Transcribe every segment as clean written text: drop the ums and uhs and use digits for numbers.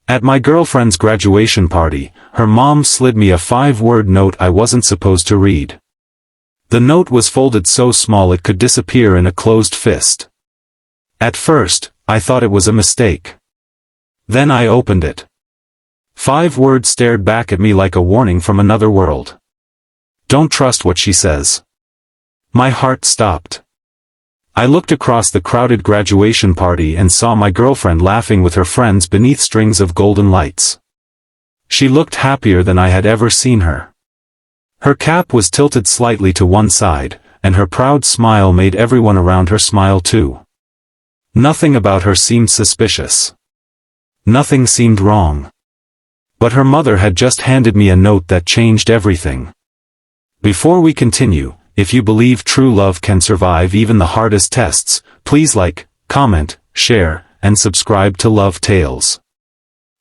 At my girlfriend's graduation party, her mom slid me a 5-word note I wasn't supposed to read. The note was folded so small it could disappear in a closed fist. At first, I thought it was a mistake. Then I opened it. 5 words stared back at me like a warning from another world. Don't trust what she says. My heart stopped. I looked across the crowded graduation party and saw my girlfriend laughing with her friends beneath strings of golden lights. She looked happier than I had ever seen her. Her cap was tilted slightly to one side, and her proud smile made everyone around her smile too. Nothing about her seemed suspicious. Nothing seemed wrong. But her mother had just handed me a note that changed everything. Before we continue, if you believe true love can survive even the hardest tests, please like, comment, share, and subscribe to Love Tales.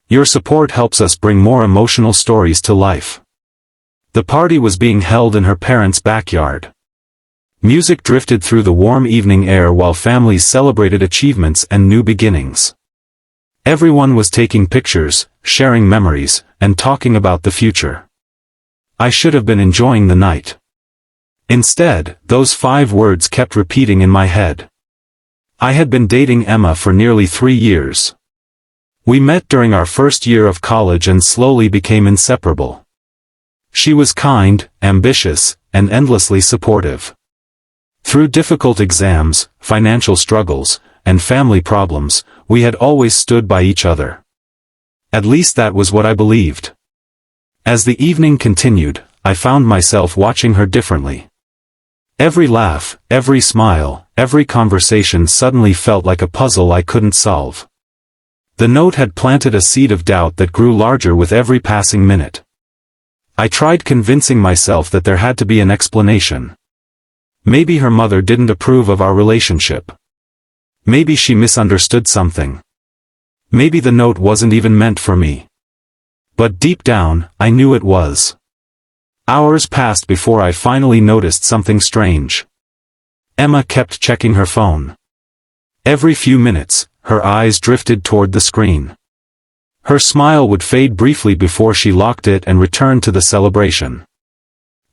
Your support helps us bring more emotional stories to life. The party was being held in her parents' backyard. Music drifted through the warm evening air while families celebrated achievements and new beginnings. Everyone was taking pictures, sharing memories, and talking about the future. I should have been enjoying the night. Instead, those 5 words kept repeating in my head. I had been dating Emma for nearly 3 years. We met during our first year of college and slowly became inseparable. She was kind, ambitious, and endlessly supportive. Through difficult exams, financial struggles, and family problems, we had always stood by each other. At least that was what I believed. As the evening continued, I found myself watching her differently. Every laugh, every smile, every conversation suddenly felt like a puzzle I couldn't solve. The note had planted a seed of doubt that grew larger with every passing minute. I tried convincing myself that there had to be an explanation. Maybe her mother didn't approve of our relationship. Maybe she misunderstood something. Maybe the note wasn't even meant for me. But deep down, I knew it was. Hours passed before I finally noticed something strange. Emma kept checking her phone. Every few minutes, her eyes drifted toward the screen. Her smile would fade briefly before she locked it and returned to the celebration.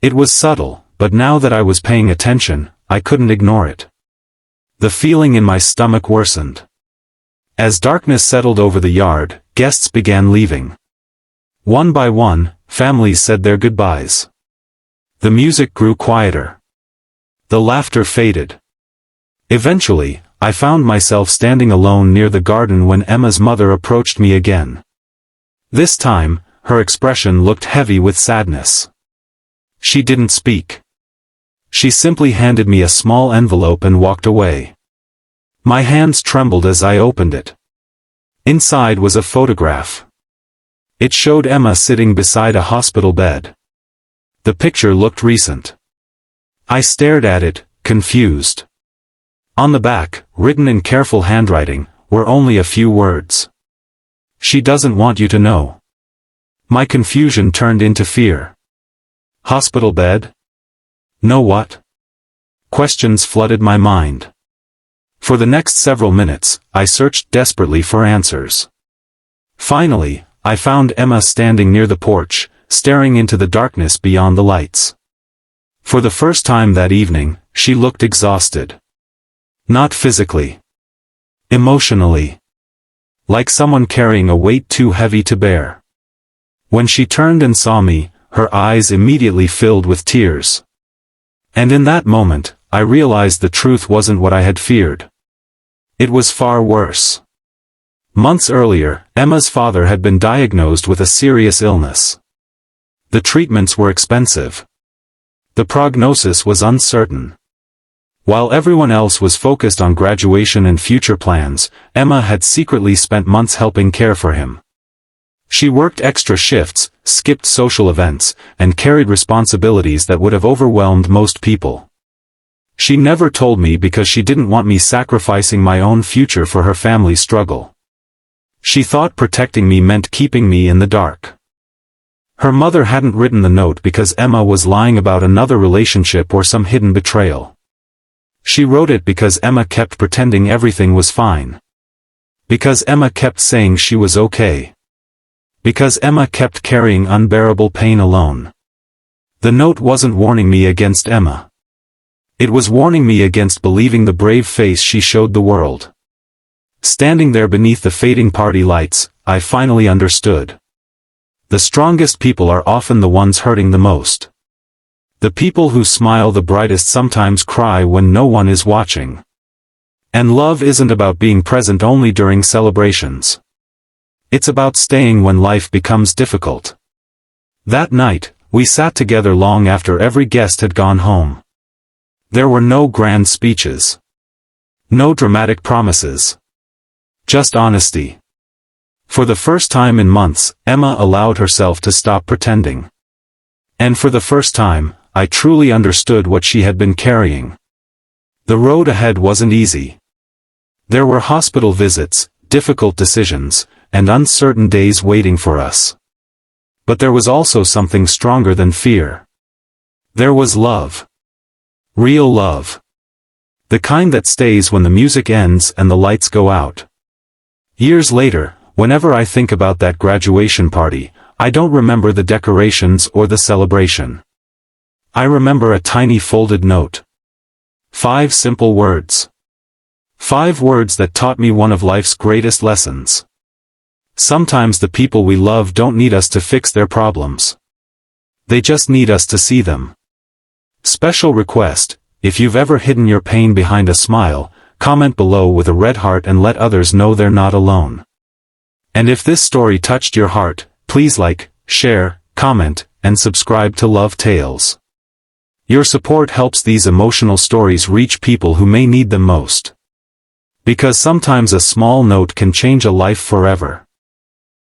It was subtle, but now that I was paying attention, I couldn't ignore it. The feeling in my stomach worsened. As darkness settled over the yard, guests began leaving. One by one, families said their goodbyes. The music grew quieter. The laughter faded. Eventually, I found myself standing alone near the garden when Emma's mother approached me again. This time, her expression looked heavy with sadness. She didn't speak. She simply handed me a small envelope and walked away. My hands trembled as I opened it. Inside was a photograph. It showed Emma sitting beside a hospital bed. The picture looked recent. I stared at it, confused. On the back, written in careful handwriting, were only a few words. She doesn't want you to know. My confusion turned into fear. Hospital bed? No what? Questions flooded my mind. For the next several minutes, I searched desperately for answers. Finally, I found Emma standing near the porch, staring into the darkness beyond the lights. For the first time that evening, she looked exhausted. Not physically. Emotionally. Like someone carrying a weight too heavy to bear. When she turned and saw me, her eyes immediately filled with tears. And in that moment, I realized the truth wasn't what I had feared. It was far worse. Months earlier, Emma's father had been diagnosed with a serious illness. The treatments were expensive. The prognosis was uncertain. While everyone else was focused on graduation and future plans, Emma had secretly spent months helping care for him. She worked extra shifts, skipped social events, and carried responsibilities that would have overwhelmed most people. She never told me because she didn't want me sacrificing my own future for her family's struggle. She thought protecting me meant keeping me in the dark. Her mother hadn't written the note because Emma was lying about another relationship or some hidden betrayal. She wrote it because Emma kept pretending everything was fine. Because Emma kept saying she was okay. Because Emma kept carrying unbearable pain alone. The note wasn't warning me against Emma. It was warning me against believing the brave face she showed the world. Standing there beneath the fading party lights, I finally understood. The strongest people are often the ones hurting the most. The people who smile the brightest sometimes cry when no one is watching. And love isn't about being present only during celebrations. It's about staying when life becomes difficult. That night, we sat together long after every guest had gone home. There were no grand speeches. No dramatic promises. Just honesty. For the first time in months, Emma allowed herself to stop pretending. And for the first time, I truly understood what she had been carrying. The road ahead wasn't easy. There were hospital visits, difficult decisions, and uncertain days waiting for us. But there was also something stronger than fear. There was love. Real love. The kind that stays when the music ends and the lights go out. Years later, whenever I think about that graduation party, I don't remember the decorations or the celebration. I remember a tiny folded note. 5 simple words. 5 words that taught me one of life's greatest lessons. Sometimes the people we love don't need us to fix their problems. They just need us to see them. Special request: if you've ever hidden your pain behind a smile, comment below with a red heart and let others know they're not alone. And if this story touched your heart, please like, share, comment, and subscribe to Love Tales. Your support helps these emotional stories reach people who may need them most. Because sometimes a small note can change a life forever.